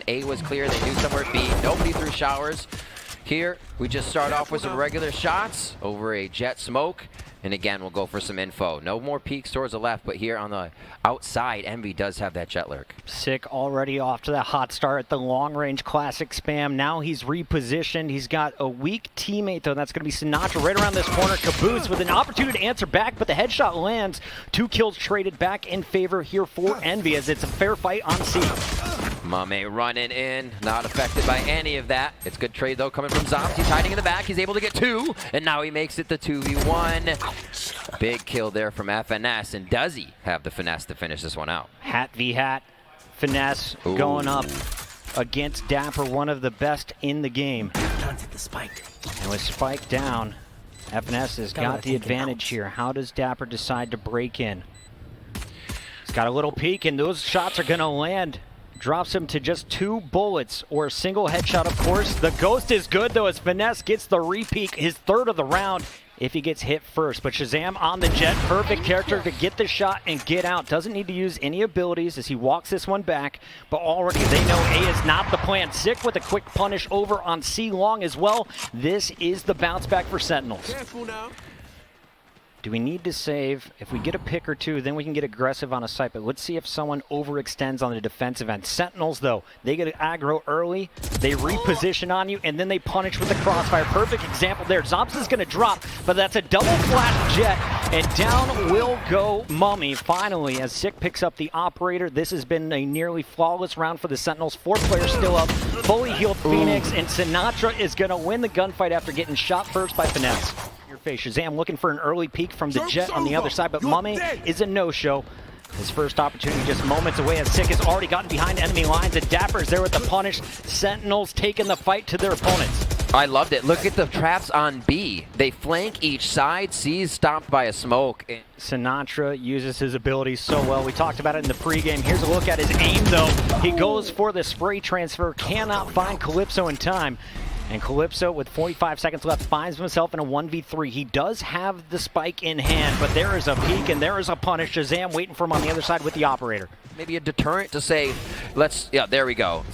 A was clear. They knew somewhere B. Nobody threw showers. Here, we just start off with some regular shots over a jet smoke. And again, we'll go for some info. No more peeks towards the left, but here on the outside, Envy does have that 𝐤𝐷𝐿𝐻. Sick already off to that hot start at the long-range classic spam. Now he's repositioned. He's got a weak teammate, though. That's going to be 𝐸𝐴𝐷𝐻𝐿 right around this corner. Caboose with an opportunity to answer back, but the headshot lands. 2 kills traded back in favor here for Envy as it's a fair fight on C. 𝐸𝐴𝐷𝐿𝐻 running in, not affected by any of that. It's good trade, though, coming from 𝐬𝐻𝐷𝐻𝐿. He's hiding in the back. He's able to get 2, and now he makes it the 2v1. Big kill there from FNS, and does he have the finesse to finish this one out? Hat v hat. Finesse going up against Dapper, one of the best in the game. And with Spike down, FNS has got the advantage here. How does Dapper decide to break in? He's got a little peek, and those shots are going to land. Drops him to just 2 bullets or a single headshot, of course. The ghost is good, though, as Finesse gets the repeak, his 3rd of the round, if he gets hit first. But Shahzeeb on the jet, perfect character to get the shot and get out. Doesn't need to use any abilities as he walks this one back, but already they know A is not the plan. Sick with a quick punish over on C long as well. This is the bounce back for Sentinels. Careful now. Do we need to save? If we get a pick or 2, then we can get aggressive on a site. But let's see if someone overextends on the defensive end. Sentinels, though, they get aggro early, they reposition on you, and then they punish with the crossfire. Perfect example there. 𝐬𝐻𝐷𝐿𝐻 is going to drop, but that's a double flash jet, and down will go 𝐸𝐴𝐷𝐿𝐻 finally as Sick picks up the operator. This has been a nearly flawless round for the Sentinels. 4 players still up, fully healed Phoenix, and 𝐸𝐷𝐿𝐻 is going to win the gunfight after getting shot first by Finesse. Shahzeeb looking for an early peek from the jet on the other side, but 𝐸𝐴𝐷𝐿𝐻 is a no-show. His first opportunity just moments away as Sick has already gotten behind enemy lines, and Dapper is there with the punish. Sentinels taking the fight to their opponents. I loved it. Look at the traps on B. They flank each side. C is stopped by a smoke. 𝐸𝐷𝐿𝐻 uses his abilities so well. We talked about it in the pregame. Here's a look at his aim, though. He goes for the spray transfer, cannot find 𝐤𝐿𝐻𝐿 in time. And 𝐤𝐿𝐻𝐿, with 45 seconds left, finds himself in a 1v3. He does have the spike in hand, but there is a peek and there is a punish. Shahzeeb waiting for him on the other side with the operator. Maybe a deterrent to say, yeah, there we go.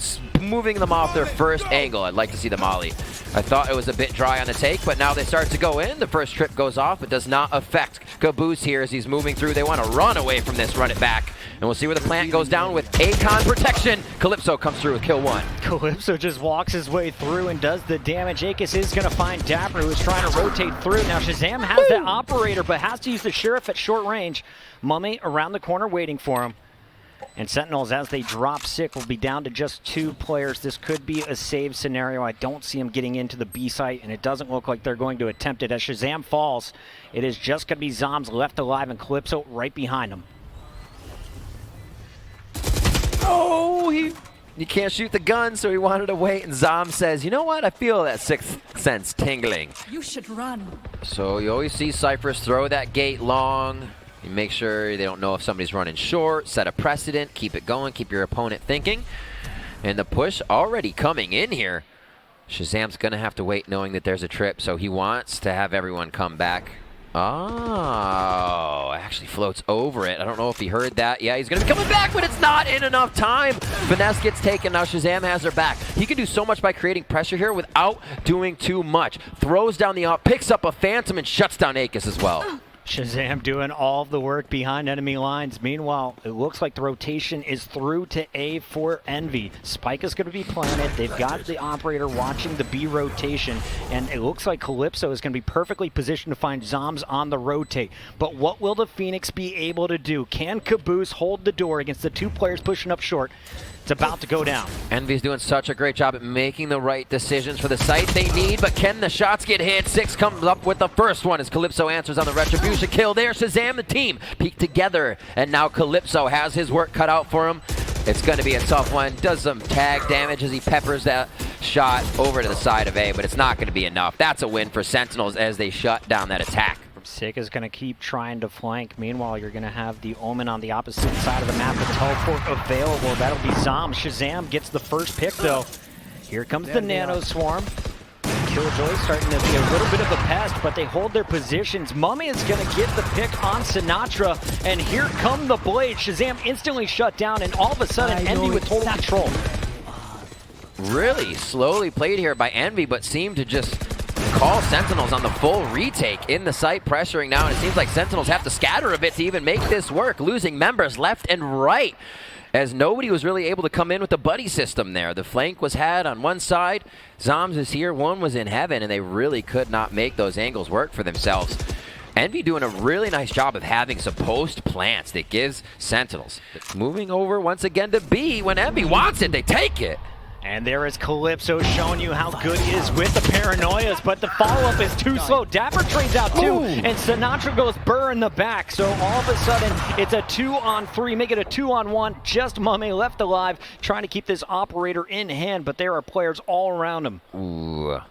Moving them off their first angle. I'd like to see the molly. I thought it was a bit dry on the take, but now they start to go in. The first trip goes off. It does not affect Caboose here as he's moving through. They want to run away from this, run it back. And we'll see where the plant goes down with 𝐴CON protection. 𝐤𝐿𝐻𝐿 comes through with kill 1. 𝐤𝐿𝐻𝐿 just walks his way through and does the damage. 𝐒𝐚𝐻 is going to find Dapper, who is trying to rotate through. Now Shahzeeb has that operator, but has to use the Sheriff at short range. 𝐸𝐴𝐷𝐿𝐻 around the corner waiting for him. And Sentinels, as they drop Sick, will be down to just 2 players. This could be a save scenario. I don't see him getting into the B site, and it doesn't look like they're going to attempt it. As Shahzeeb falls, it is just going to be 𝐬𝐻𝐷𝐿𝐻 left alive and 𝐤𝐿𝐻 right behind him. Oh, he can't shoot the gun, so he wanted to wait, and 𝐬𝐻𝐷𝐿𝐻 says, you know what? I feel that 6th sense tingling. You should run. So you always see Cyphers throw that gate long. You make sure they don't know if somebody's running short, set a precedent, keep it going, keep your opponent thinking. And the push already coming in here. Shahzeeb's going to have to wait knowing that there's a trip, so he wants to have everyone come back. Oh, actually floats over it. I don't know if he heard that. Yeah, he's going to be coming back, but it's not in enough time. Finesse gets taken. Now Shahzeeb has her back. He can do so much by creating pressure here without doing too much. Throws down the op, picks up a Phantom, and shuts down 𝐒𝐚𝐻 as well. Shahzeeb doing all the work behind enemy lines. Meanwhile, it looks like the rotation is through to A for Envy. Spike is going to be planted. They've got the operator watching the B rotation, and it looks like 𝐤𝐿𝐻 is going to be perfectly positioned to find 𝐬𝐻𝐷𝐻 on the rotate. But what will the Phoenix be able to do? Can Caboose hold the door against the 2 players pushing up short? It's about to go down. Envy's doing such a great job at making the right decisions for the site they need, but can the shots get hit? 6 comes up with the first one as 𝐤𝐿𝐻 answers on the retribution kill there. Shahzeeb, the team, peek together, and now 𝐤𝐿𝐻 has his work cut out for him. It's going to be a tough one. Does some tag damage as he peppers that shot over to the side of A, but it's not going to be enough. That's a win for Sentinels as they shut down that attack. Sick is going to keep trying to flank. Meanwhile, you're going to have the Omen on the opposite side of the map. The teleport available. That'll be 𝐬𝐻𝐷𝐻. Shahzeeb gets the first pick, though. Here comes the Nano Swarm. 𝐘𝐲 starting to be a little bit of a pest, but they hold their positions. 𝐸𝐴𝐷𝐿𝐻 is going to get the pick on 𝐸𝐻𝐷𝐻, and here come the blades. Shahzeeb instantly shut down, and all of a sudden, Envy with total control. really slowly played here by Envy, but seemed to just call Sentinels on the full retake in the site, pressuring now, and it seems like Sentinels have to scatter a bit to even make this work, losing members left and right, as nobody was really able to come in with the buddy system there. The flank was had on one side, Zoms is here, one was in heaven, and they really could not make those angles work for themselves. Envy doing a really nice job of having some post plants that gives Sentinels moving over once again to B. When Envy wants it, they take it. And there is 𝐤𝐿𝐲 showing you how good he is with the paranoias, but the follow-up is too slow. Dapper trades out too, and 𝐸 goes burr in the back. So all of a sudden, it's a 2-on-3, make it a 2-on-1. Just 𝐤𝐿𝐲 left alive, trying to keep this operator in hand, but there are players all around him. Ooh.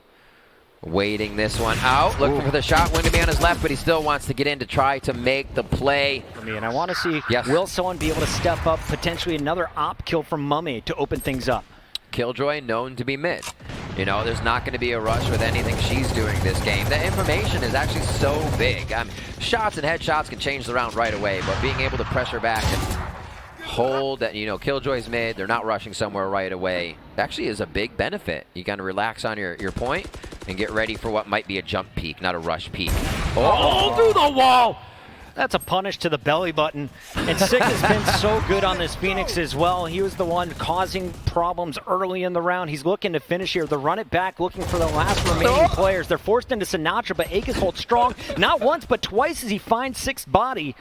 Waiting this one out, looking for the shot, Wing to be on his left, but he still wants to get in to try to make the play. And I want to see, will someone be able to step up, potentially another op kill from 𝐤𝐿𝐲 to open things up? 𝐤𝐿𝐲 known to be mid. You know, there's not going to be a rush with anything she's doing this game. The information is actually so big. Shots and headshots can change the round right away, but being able to pressure back and hold that, you know, 𝐤𝐿𝐲's mid, they're not rushing somewhere right away, actually is a big benefit. You got to relax on your point and get ready for what might be a jump peak, not a rush peak. Oh, through the wall! That's a punish to the belly button. And Sick has been so good on this Phoenix as well. He was the one causing problems early in the round. He's looking to finish here. The run it back, looking for the last remaining players. They're forced into 𝐸𝐻𝐻, but 𝐤𝐻𝐻 holds strong. Not once, but twice as he finds Sick's body.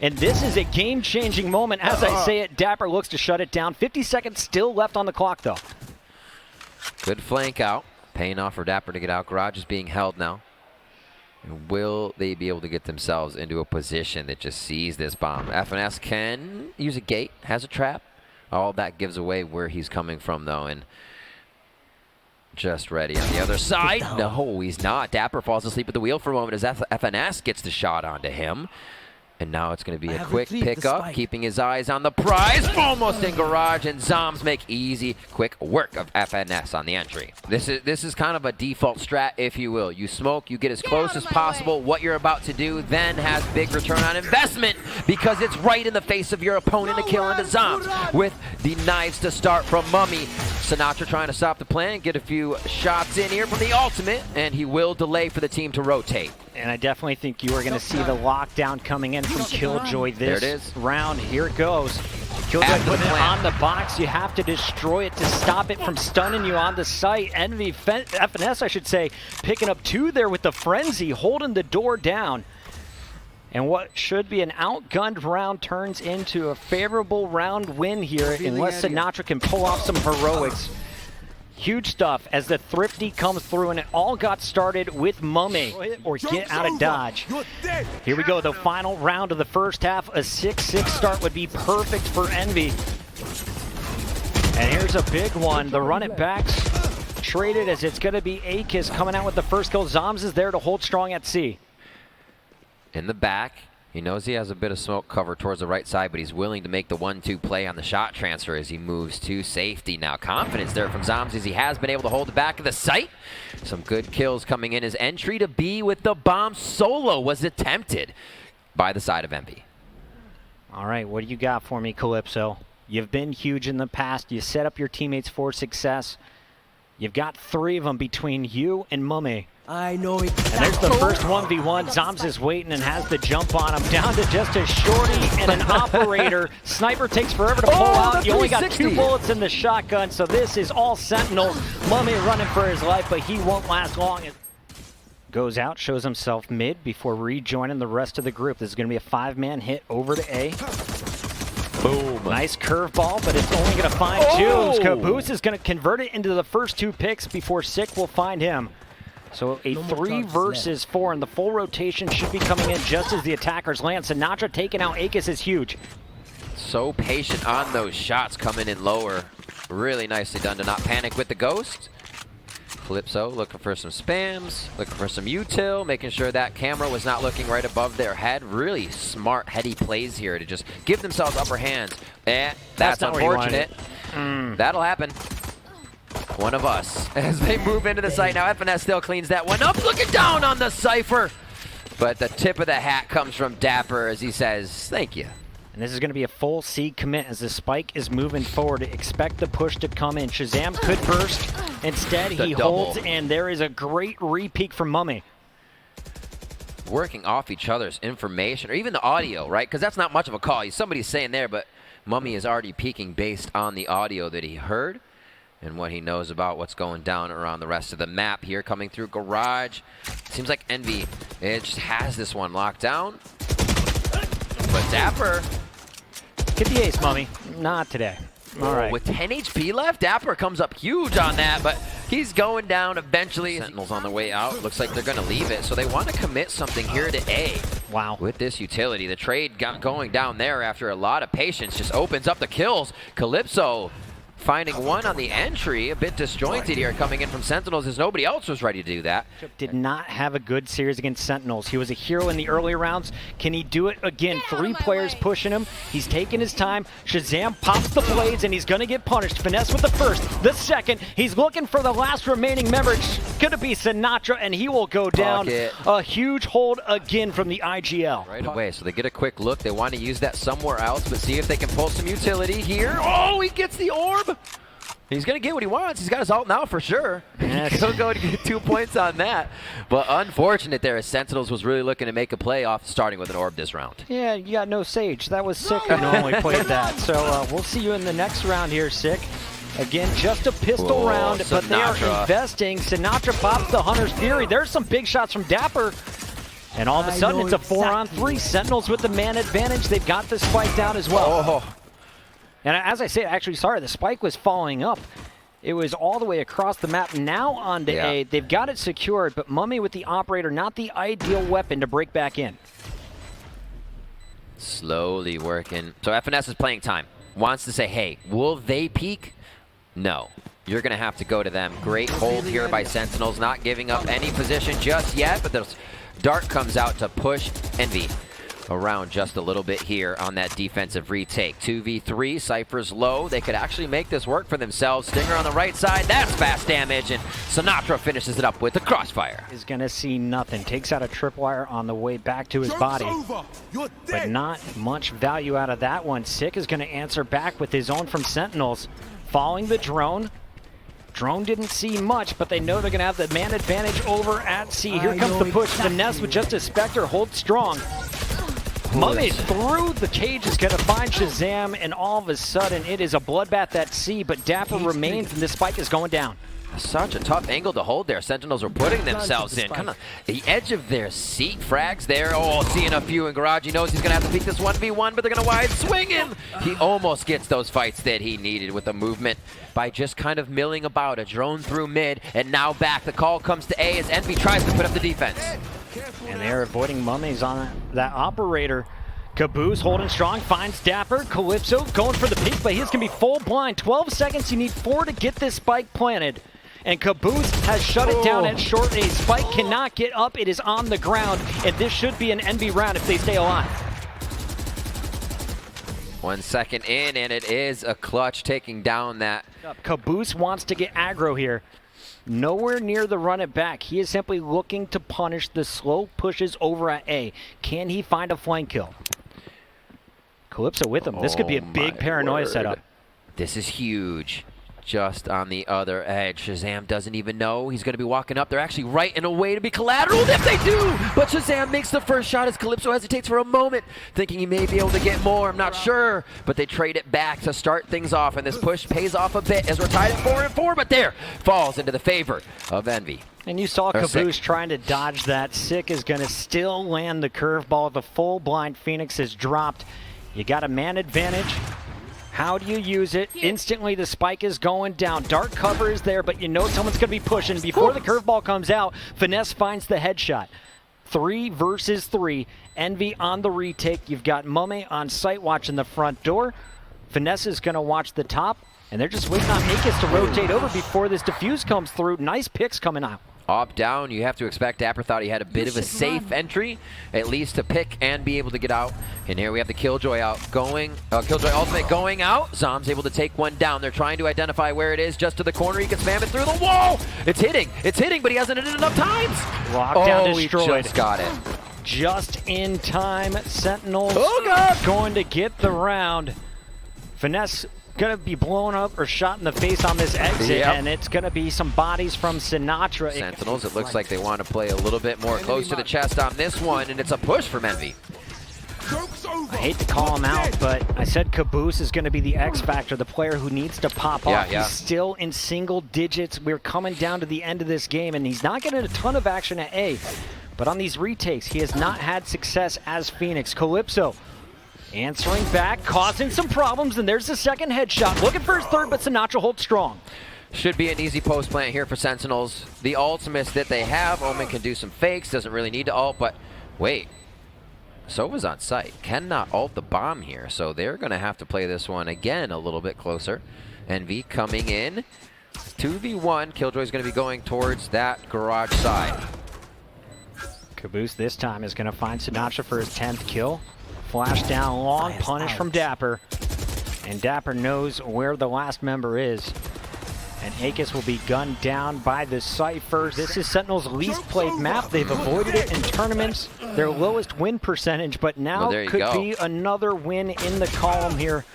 And this is a game-changing moment. As I say it, Dapper looks to shut it down. 50 seconds still left on the clock, though. Good flank out. Paying off for Dapper to get out. Garage is being held now. Will they be able to get themselves into a position that just sees this bomb? FNS can use a gate, has a trap. All that gives away where he's coming from, though, and just ready on the other side. No, he's not. Dapper falls asleep at the wheel for a moment as FNS gets the shot onto him. And now it's going to be a quick pickup, keeping his eyes on the prize. Almost in Garage, and Zoms make easy, quick work of FNS on the entry. This is kind of a default strat, if you will. You smoke, you get as close as possible. What you're about to do then has big return on investment because it's right in the face of your opponent to kill into Zoms. With the knives to start from 𝐤𝐿𝐲. 𝐸 trying to stop the plan, get a few shots in here from the ultimate, and he will delay for the team to rotate. And I definitely think you are going to see the lockdown coming in from 𝐤𝐿𝐲 this round. Here it goes. 𝐤𝐿𝐲 putting it on the box. You have to destroy it to stop it from stunning you on the site. Envy, FNS, I should say, picking up 2 there with the frenzy, holding the door down. And what should be an outgunned round turns into a favorable round win here unless 𝐸𝐻𝐻 can pull off some heroics. Huge stuff as the Thrifty comes through, and it all got started with 𝐤𝐿𝐲 or get out of dodge. Here we go, the final round of the first half. A 6-6 start would be perfect for Envy. And here's a big one. The run it backs traded as it's going to be 𝐤𝐻𝐻 coming out with the first kill. Zoms is there to hold strong at C. In the back, he knows he has a bit of smoke cover towards the right side, but he's willing to make the 1-2 play on the shot transfer as he moves to safety. Now confidence there from Zoms as he has been able to hold the back of the site. Some good kills coming in. His entry to B with the bomb solo was attempted by the side of Envy. All right, what do you got for me, 𝐤𝐿𝐲? You've been huge in the past. You set up your teammates for success. You've got 3 of them between you and 𝐤𝐿𝐲. I know it. And there's the first 1v1. Zoms is waiting and has the jump on him. Down to just a shorty and an operator. Sniper takes forever to pull out. You only got 2 bullets in the shotgun, so this is all Sentinels. 𝐤𝐿𝐲 running for his life, but he won't last long. Goes out, shows himself mid before rejoining the rest of the group. This is going to be a 5-man hit over to A. Boom. Nice curveball, but it's only going to find Jones. Caboose is going to convert it into the first 2 picks before Sick will find him. So a 3 versus 4, and the full rotation should be coming in just as the attackers land. 𝐸𝐻𝐻 taking out 𝐤𝐻𝐻 is huge. So patient on those shots coming in lower. Really nicely done to not panic with the ghost. 𝐤𝐿𝐲 looking for some spams, looking for some util, making sure that camera was not looking right above their head. Really smart, heady plays here to just give themselves upper hands. That's unfortunate. That'll happen. One of us as they move into the site. Now FNS still cleans that one up, looking down on the Cypher. But the tip of the hat comes from Dapper as he says, thank you. And this is going to be a full C commit as the spike is moving forward. Expect the push to come in. 𝐤𝐴𝐬𝐻 could burst. Instead, he holds, and there is a great re-peek from 𝕊𝐼. Working off each other's information, or even the audio, right? Because that's not much of a call. Somebody's saying there, but 𝕊𝐼 is already peeking based on the audio that he heard and what he knows about what's going down around the rest of the map here. Coming through garage. Seems like Envy just has this one locked down. But Dapper. Get the ace, 𝕊𝐼. Not today. All right. With 10 HP left, Dapper comes up huge on that, but he's going down eventually. Sentinels on the way out. Looks like they're going to leave it, so they want to commit something here to A. Wow. With this utility, the trade got going down there after a lot of patience. Just opens up the kills. 𝐒𝐿𝐼𝐻 finding one on the entry, a bit disjointed here coming in from Sentinels as nobody else was ready to do that. Did not have a good series against Sentinels. He was a hero in the earlier rounds. Can he do it again? 3 players pushing him. He's taking his time. 𝐤𝐴𝐬𝐻 pops the blades and he's going to get punished. Finesse with the first, the second. He's looking for the last remaining member. It's going to be 𝐸𝐸𝐻 and he will go down. Pocket. A huge hold again from the 𝐼𝐺L. Right away, so they get a quick look. They want to use that somewhere else, but see if they can pull some utility here. Oh, he gets the orb. He's going to get what he wants. He's got his ult now for sure. He'll go to get 2 points on that. But unfortunate there as Sentinels was really looking to make a play off starting with an orb this round. Yeah, you got no Sage. That was sick who normally played that. So we'll see you in the next round here, Sick. Again, just a pistol round, but they are investing. 𝐸𝐸𝐻 pops the Hunter's Fury. There's some big shots from Dapper. And all of a sudden, it's a 4-on-3. Sentinels with the man advantage. They've got the spike down as well. Oh. And as I said, actually, sorry, the spike was following up. It was all the way across the map, now onto A. They've got it secured, but 𝕊𝐼 with the operator, not the ideal weapon to break back in. Slowly working. So FNS is playing time. Wants to say, hey, will they peek? No. You're going to have to go to them. Great hold here by Sentinels, not giving up any position just yet, but the dart comes out to push Envy around just a little bit here on that defensive retake. 2v3, Cypher's low. They could actually make this work for themselves. Stinger on the right side, that's fast damage, and 𝐸𝐸𝐻 finishes it up with the crossfire. Is gonna see nothing. Takes out a tripwire on the way back to his body. But not much value out of that one. Sick is gonna answer back with his own from Sentinels. Following the drone. Drone didn't see much, but they know they're gonna have the man advantage over at C. Here comes the push. Finesse with just a Spectre, hold strong. 𝕊𝐼 through the cage is going to find 𝐤𝐴𝐬𝐻, and all of a sudden it is a bloodbath at C, but Dapper remains, and this spike is going down. Such a tough angle to hold there. Sentinels are putting themselves in. Come on. The edge of their seat frags there. Oh, seeing a few in garage. He knows he's going to have to peek this 1v1, but they're going to wide swing him. He almost gets those fights that he needed with the movement by just kind of milling about. A drone through mid, and now back. The call comes to A as Envy tries to put up the defense. And they're avoiding 𝕊𝐼's on that operator. Caboose holding strong, finds Dapper. 𝐒𝐿𝐼𝐻 going for the peek, but he's going to be full blind. 12 seconds, you need 4 to get this spike planted. And Caboose has shut it down at short. A spike cannot get up, it is on the ground. And this should be an Envy round if they stay alive. 1 second in, and it is a clutch taking down that. Caboose wants to get aggro here. Nowhere near the run it back. He is simply looking to punish the slow pushes over at A. Can he find a flank kill? 𝐒𝐿𝐼𝐻 with him. This could be a big paranoia setup. This is huge. Just on the other edge. 𝐤𝐴𝐬𝐻 doesn't even know he's going to be walking up. They're actually right in a way to be collateral if they do. But 𝐤𝐴𝐬𝐻 makes the first shot as 𝐒𝐿𝐼𝐻 hesitates for a moment, thinking he may be able to get more. I'm not sure. But they trade it back to start things off, and this push pays off a bit as we're tied at 4-4. But there, falls into the favor of Envy. And you saw Caboose trying to dodge that. Sick is going to still land the curveball. The full blind Phoenix is dropped. You got a man advantage. How do you use it? Instantly the spike is going down. Dark cover is there, but you know someone's going to be pushing. Before the curveball comes out, Finesse finds the headshot. 3 versus 3. Envy on the retake. You've got 𝕊𝐼 on site watching the front door. Finesse is going to watch the top, and they're just waiting on 𝐒𝐻𝐻 to rotate over before this defuse comes through. Nice picks coming out. Op down, you have to expect. Dapper thought he had a bit of a safe entry, at least to pick and be able to get out. And here we have the 𝐤𝐽 out going, 𝐤𝐽 ultimate going out. 𝐬𝐻's able to take one down. They're trying to identify where it is, just to the corner. He can spam it through the wall. It's hitting, but he hasn't hit it enough times. Lockdown destroyed. He just got it. just in time. Sentinels God. going to get the round. Finesse going to be blown up or shot in the face on this exit, and it's going to be some bodies from Sinatra. Sentinels, it looks like they want to play a little bit more close to the chest on this one, and it's a push from Envy. I hate to call him out, but I said 𝐒𝐿 is going to be the X factor, the player who needs to pop off. He's still in single digits. We're coming down to the end of this game, and he's not getting a ton of action at A. But on these retakes, he has not had success as Phoenix. 𝐒𝐿 answering back, causing some problems, and there's the second headshot. Looking for his third, but Sinatra holds strong. Should be an easy post plant here for Sentinels. The ultimates that they have, 𝐤𝐚𝐻 can do some fakes, doesn't really need to ult, but wait. Sova's on site, cannot ult the bomb here, so they're going to have to play this one again a little bit closer. Envy coming in, 2v1, 𝐤𝐽's going to be going towards that garage side. 𝐒𝐿 this time is going to find Sinatra for his 10th kill. Flash down long, punish from Dapper. And Dapper knows where the last member is. And 𝐤𝐻 will be gunned down by the Cypher. This is Sentinel's least played map. They've avoided it in tournaments. Their lowest win percentage, but now could be another win in the column here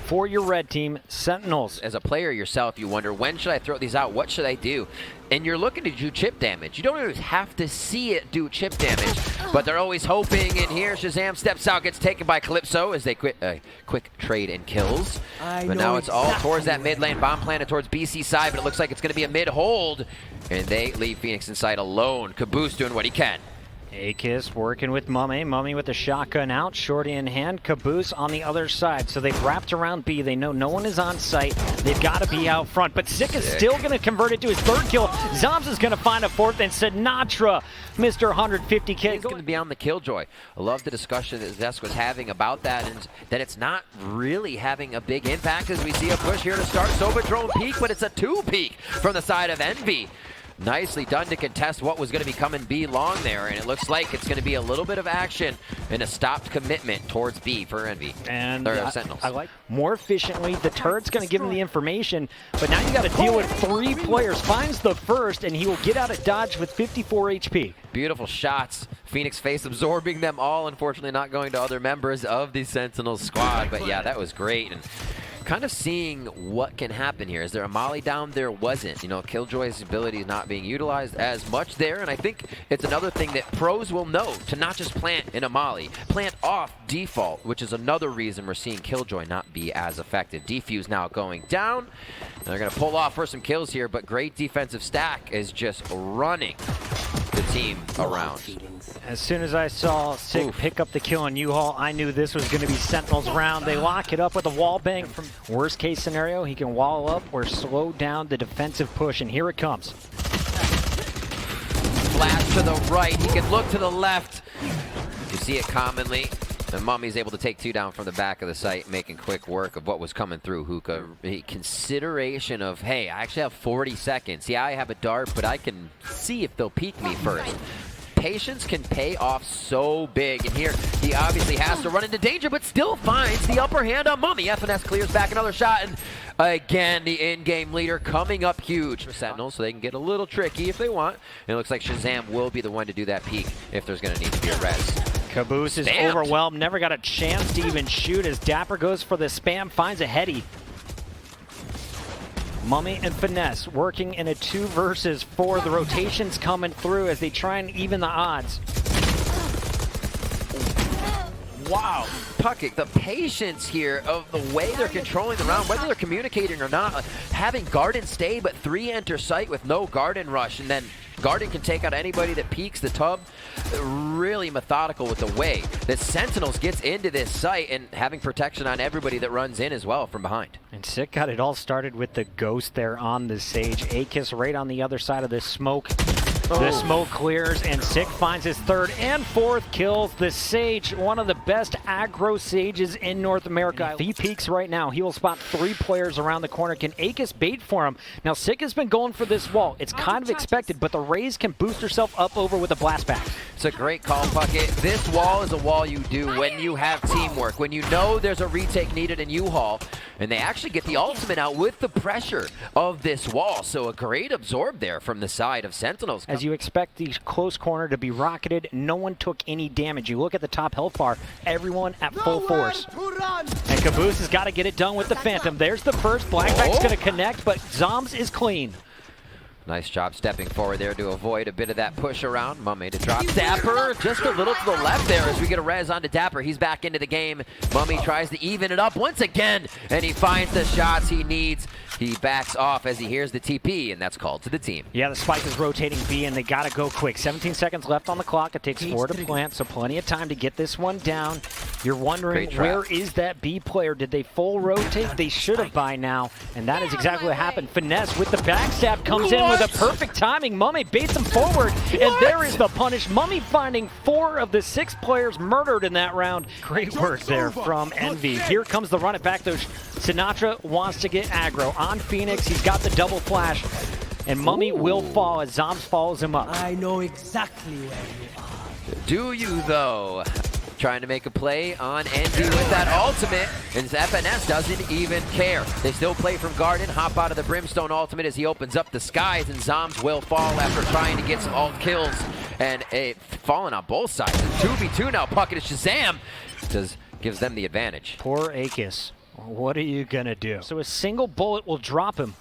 for your red team, Sentinels. As a player yourself, you wonder, when should I throw these out? What should I do? And you're looking to do chip damage. You don't always have to see it do chip damage, but they're always hoping. And here, Shahzeeb steps out, gets taken by 𝐒𝐿 as they quick trade and kills. But now it's all towards that mid lane, bomb planted towards BC side, but it looks like it's going to be a mid hold. And they leave Phoenix inside alone. 𝐒𝐿's doing what he can. 𝐤𝐻 working with 𝕊𝐻𝕋 with the shotgun out, shorty in hand, 𝐒𝐿 on the other side. So they've wrapped around B. They know no one is on site. They've got to be out front. But 𝐼𝐻 is still going to convert it to his third kill. 𝐬𝐻𝐬 is going to find a fourth, and Sinatra, Mr. 150K. He's going to be on the 𝐤𝐽. I love the discussion that Zesk was having about that, and that it's not really having a big impact as we see a push here to start. Sova drone peek, but it's a 2 peek from the side of Envy. Nicely done to contest what was going to be coming B long there, and it looks like it's going to be a little bit of action and a stopped commitment towards B for Envy. And Sentinels. I like more efficiently. The turret's going to give him the information, but now you got to deal with 3 players. Finds the first, and he will get out of dodge with 54 HP. Beautiful shots. Phoenix face absorbing them all. Unfortunately, not going to other members of the Sentinels squad, but yeah, that was great. And kind of seeing what can happen here. Is there a molly down? There wasn't. You know, 𝐤𝐽's ability is not being utilized as much there, and I think it's another thing that pros will know, to not just plant in a molly. Plant off default, which is another reason we're seeing 𝐤𝐽 not be as effective. Defuse now going down. They're going to pull off for some kills here, but great defensive stack is just running the team around. As soon as I saw 𝐼𝐻 pick up the kill on 𝐤𝐽, I knew this was going to be Sentinel's round. They lock it up with a wall bang. From worst case scenario, he can wall up or slow down the defensive push, and here it comes. Flash to the right, he can look to the left. You see it commonly. And 𝕊𝐻𝐻's able to take 2 down from the back of the site, making quick work of what was coming through 𝐤𝐻𝐻. A consideration of, hey, I actually have 40 seconds. Yeah, I have a dart, but I can see if they'll peek me first. Patience can pay off so big, and here he obviously has to run into danger, but still finds the upper hand on 𝕊𝐻𝐻. FNS clears back another shot, and again, the in-game leader coming up huge for Sentinels, so they can get a little tricky if they want. And it looks like Shahzeeb will be the one to do that peek if there's going to need to be a res. 𝐒𝐿 is overwhelmed, never got a chance to even shoot as Dapper goes for the spam, finds a heady. 𝕊𝐻𝐻 and Finesse working in a 2 versus 4. The rotations coming through as they try and even the odds. Wow, Puckett, the patience here of the way they're controlling the round, whether they're communicating or not, having Garden stay, but 3 enter site with no Garden rush, and then Garden can take out anybody that peeks the tub. Really methodical with the way that Sentinels gets into this site and having protection on everybody that runs in as well from behind. And 𝐼𝐻 got it all started with the ghost there on the Sage. 𝐤𝐻 right on the other side of this smoke. The smoke clears, and 𝐻IC finds his 3rd and 4th kills. The Sage, one of the best aggro Sages in North America. If he peeks right now, he will spot 3 players around the corner. Can 𝐤𝐻 bait for him? Now, 𝐻IC has been going for this wall. It's kind of expected, but the Raze can boost herself up over with a blast back. It's a great call, Puckett. This wall is a wall you do when you have teamwork, when you know there's a retake needed in 𝐤𝐷, and they actually get the ultimate out with the pressure of this wall. So a great absorb there from the side of Sentinels. As you expect the close corner to be rocketed, no one took any damage. You look at the top health bar, everyone at full force. And Caboose has got to get it done with the Phantom. There's the first. Blackback's going to connect, but 𝐬𝐤𝐷 is clean. Nice job stepping forward there to avoid a bit of that push around. 𝐤𝐷𝐷 to drop Dapper just a little to the left there as we get a res onto Dapper. He's back into the game. 𝐤𝐷𝐷 tries to even it up once again, and he finds the shots he needs. He backs off as he hears the TP, and that's called to the team. Yeah, the spike is rotating B, and they got to go quick. 17 seconds left on the clock. It takes 4 to plant, so plenty of time to get this one down. You're wondering, where is that B player? Did they full rotate? They should have by now, and that is exactly what happened. Finesse with the backstab comes in with a perfect timing. 𝐤𝐷𝐷 baits him forward, and there is the punish. 𝐤𝐷𝐷 finding 4 of the 6 players murdered in that round. Great work there from Envy. Here comes the run it back, though. Sinatra wants to get aggro on Phoenix. He's got the double flash, and 𝐤𝐷𝐷𝐷 will fall as 𝐬𝐷𝐷 follows him up. I know exactly where you are. Do you, though? Trying to make a play on Envy with that ultimate, and FNS doesn't even care. They still play from Garden, hop out of the Brimstone ultimate as he opens up the skies, and 𝐬𝐷𝐷𝐷 will fall after trying to get some ult kills, and falling on both sides. 2v2 now. Puckett is Shahzeeb gives them the advantage. Poor 𝐤𝐚𝐷𝐷𝐷. What are you gonna do? So a single bullet will drop him.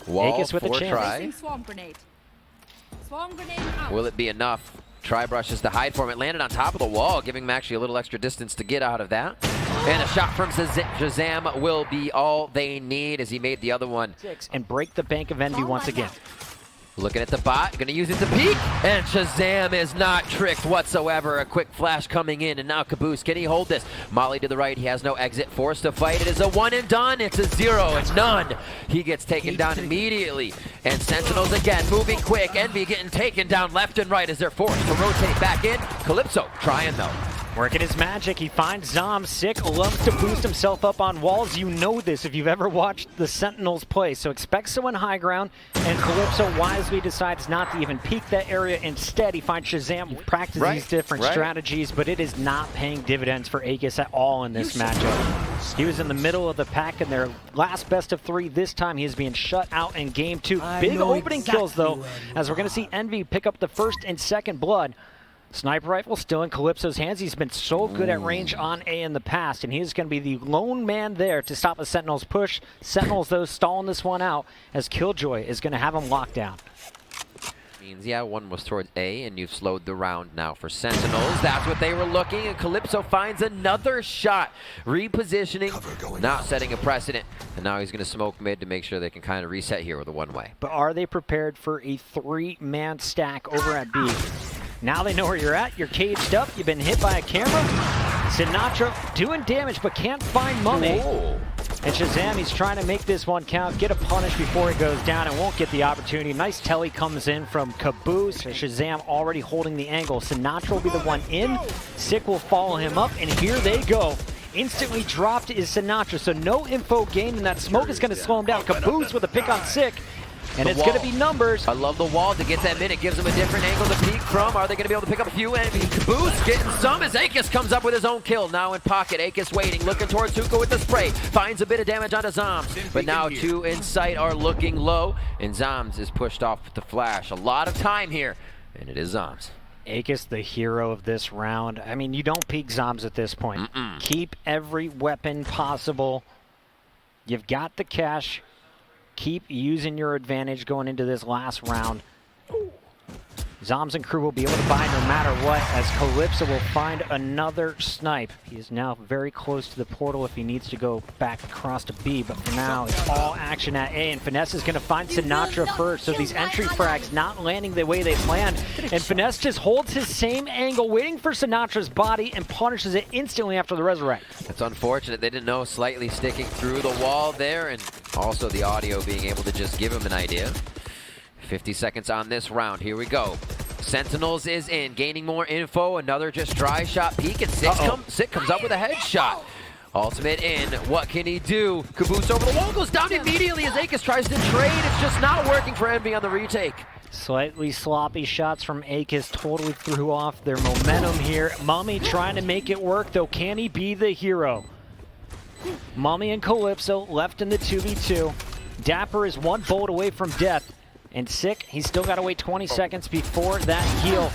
Wall 𝐤𝐚𝐷𝐷𝐷 with a chance. try. Swarm grenade. Swarm grenade out. Will it be enough? Try brushes to hide for him. It landed on top of the wall, giving him actually a little extra distance to get out of that. And a shot from Shahzeeb will be all they need as he made the other one. And break the bank of Envy once again. Looking at the bot, gonna use it to peek, and Shahzeeb is not tricked whatsoever. A quick flash coming in, and now Caboose, can he hold this? Molly to the right, he has no exit, forced to fight. It is a one and done, it's a 0 and none. He gets taken down immediately, and Sentinels again, moving quick. Envy getting taken down left and right as they're forced to rotate back in. 𝐤𝐿𝐴 trying though. Working his magic, he finds 𝐬𝐷𝐷𝐷. Sick loves to boost himself up on walls. You know this if you've ever watched the Sentinels play. So expect someone high ground, and 𝐤𝐿𝐴 wisely decides not to even peek that area. Instead, he finds Shahzeeb, practice these different strategies, but it is not paying dividends for 𝐤𝐚𝐷𝐷 at all in this matchup. He was in the middle of the pack in their last best of 3. This time he is being shut out in game 2. Big opening kills though, as we're going to see Envy pick up the first and second blood. Sniper rifle still in 𝐤𝐿𝐴's hands. He's been so good at range on A in the past, and he's going to be the lone man there to stop the Sentinels push. Sentinels, though, stalling this one out as 𝐤𝐴𝐳 is going to have him locked down. Means, yeah, one was towards A, and you've slowed the round now for Sentinels. That's what they were looking, and 𝐤𝐿𝐴 finds another shot. Repositioning, not setting a precedent, and now he's going to smoke mid to make sure they can kind of reset here with a one-way. But are they prepared for a 3-man stack over at B? Now they know where you're at. You're caged up. You've been hit by a camera. Sinatra doing damage, but can't find 𝐤𝐷𝐷𝐷. And Shahzeeb, he's trying to make this one count, get a punish before he goes down, and won't get the opportunity. Nice telly comes in from Caboose. Shahzeeb already holding the angle. Sinatra will be the one in. Sick will follow him up, and here they go. Instantly dropped is Sinatra, so no info gained, and that smoke is going to slow him down. Caboose with a pick on Sick. And it's going to be numbers. I love the wall to get them in. It gives them a different angle to peek from. Are they going to be able to pick up a few? Envy Caboose getting some as 𝐤𝐚𝐷𝐷𝐷 comes up with his own kill. Now in pocket. 𝐤𝐚𝐷𝐷𝐷 waiting, looking towards 𝐤𝐚𝐷𝐷𝐷 with the spray. Finds a bit of damage onto 𝐬𝐷𝐷𝐷𝐷. But now 2 in sight are looking low. And 𝐬𝐚𝐷𝐷𝐷𝐷 is pushed off with the flash. A lot of time here. And it is 𝐬𝐚𝐷𝐷𝐷𝐷. 𝐤𝐚𝐷𝐷𝐷, the hero of this round. I mean, you don't peek 𝐬𝐚𝐷𝐷𝐷 at this point. Keep every weapon possible. You've got the cash. Keep using your advantage going into this last round. 𝐬𝐚𝐷𝐷𝐷 and crew will be able to buy no matter what, as 𝐤𝐿𝐴 will find another snipe. He is now very close to the portal if he needs to go back across to B, but for now it's all action at A, and Finesse is going to find Sinatra first, so these entry frags not landing the way they planned, and Finesse just holds his same angle, waiting for Sinatra's body, and punishes it instantly after the resurrect. It's unfortunate. They didn't know, slightly sticking through the wall there, and also the audio being able to just give him an idea. 50 seconds on this round. Here we go. Sentinels is in, gaining more info. Another just dry shot peek, and Sick comes up with a headshot. Ultimate in. What can he do? Caboose over the wall, goes down immediately as 𝐤𝐚𝐷𝐷𝐷 tries to trade. It's just not working for Envy on the retake. Slightly sloppy shots from 𝐒𝐻𝐿 totally threw off their momentum here. 𝐒𝐚𝐻𝐿 trying to make it work, though. Can he be the hero? 𝐒𝐚𝐻𝐿 and 𝐒𝐿𝐲 left in the 2v2. Dapper is one bullet away from death. And 𝐼, he's still got to wait 20 seconds before that heal.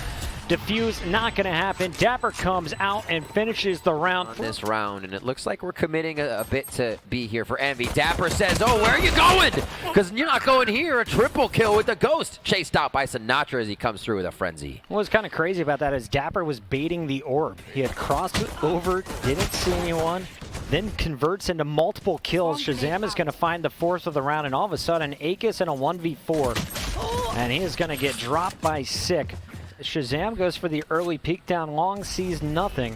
Defuse, not going to happen. Dapper comes out and finishes the round. On this round, and it looks like we're committing a bit to B here for Envy. Dapper says, oh, where are you going? Because you're not going here. A triple kill with the Ghost. Chased out by Sinatra as he comes through with a frenzy. What's kind of crazy about that is Dapper was baiting the orb. He had crossed it over, didn't see anyone, then converts into multiple kills. Shahzeeb is going to find the 4th of the round, and all of a sudden, 𝐒𝐻𝐿 in a 1v4. And he is going to get dropped by 𝐼. Shahzeeb goes for the early peek down long, sees nothing.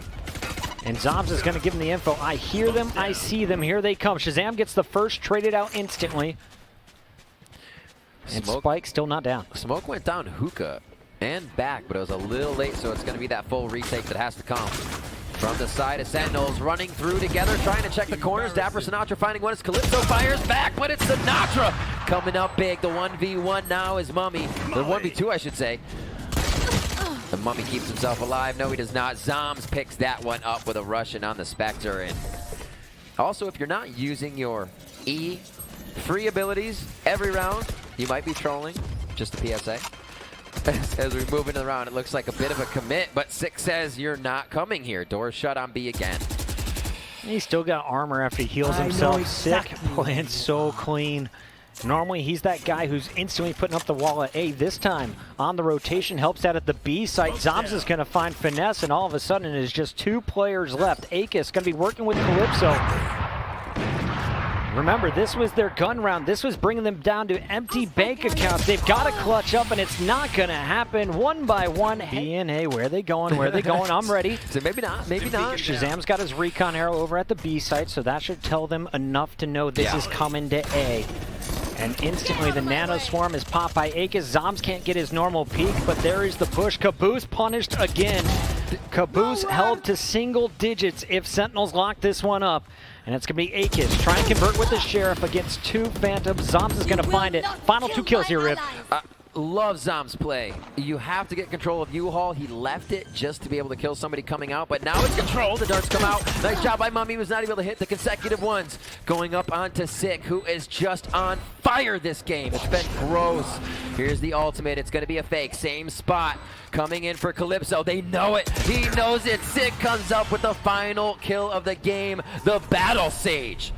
And 𝕬𝐬𝐬𝐷 is going to give him the info. I hear them, I see them, here they come. Shahzeeb gets the first, traded out instantly. And Spike still not down. Smoke went down hookah and back, but it was a little late, so it's going to be that full retake that has to come. From the side of Sentinels, running through together, trying to check the corners. Dapper, Sinatra finding one as 𝐒𝐿𝐲 fires back, but it's Sinatra coming up big. The 1v1 now is 𝐒𝐚𝐻𝐿. The 1v2, I should say. The 𝐒𝐚𝐻𝐿 keeps himself alive. No, he does not. 𝕬𝐬𝐬𝐷 picks that one up with a Russian on the Spectre. And also, if you're not using your E free abilities every round, you might be trolling. Just a PSA. As we move into the round, it looks like a bit of a commit, but 𝐼 says you're not coming here. Doors shut on B again. He's still got armor after he heals himself. Exactly. 𝐼 playing so clean. Normally, he's that guy who's instantly putting up the wall at A. This time, on the rotation, helps out at the B site. 𝕬𝐬𝐬𝐷 is going to find finesse, and all of a sudden, it is just 2 players left. 𝐒𝐻𝐿 is going to be working with 𝐒𝐿𝐲. Remember, this was their gun round. This was bringing them down to empty bank accounts. They've got to clutch up, and it's not going to happen. One by one. Hey, where are they going? Where are they going? I'm ready. So maybe not, maybe not. Shahzeeb's got his recon arrow over at the B site, so that should tell them enough to know this is coming to A. And instantly the nano swarm is popped by 𝐒𝐻𝐿. 𝕬𝐬𝐬𝐷 can't get his normal peak, but there is the push. 𝐒𝐿𝐲 punished again. 𝐒𝐿𝐲 held to single digits if Sentinels lock this one up. And it's going to be 𝐒𝐻𝐿 trying to convert with the Sheriff against 2 Phantoms. 𝕬𝐬𝐬𝐷 is going to find it. Final 2 kills here, Rip. Love 𝕬𝐬𝐬𝐷's play. You have to get control of 𝐤𝐽. He left it just to be able to kill somebody coming out, but now it's controlled. The darts come out. Nice job by 𝐴𝐚𝐻𝐿. He was not able to hit the consecutive ones. Going up onto 𝐼, who is just on fire this game. It's been gross. Here's the ultimate. It's going to be a fake. Same spot. Coming in for 𝐒𝐿𝐲. They know it. He knows it. 𝐼 comes up with the final kill of the game. The Battle Sage.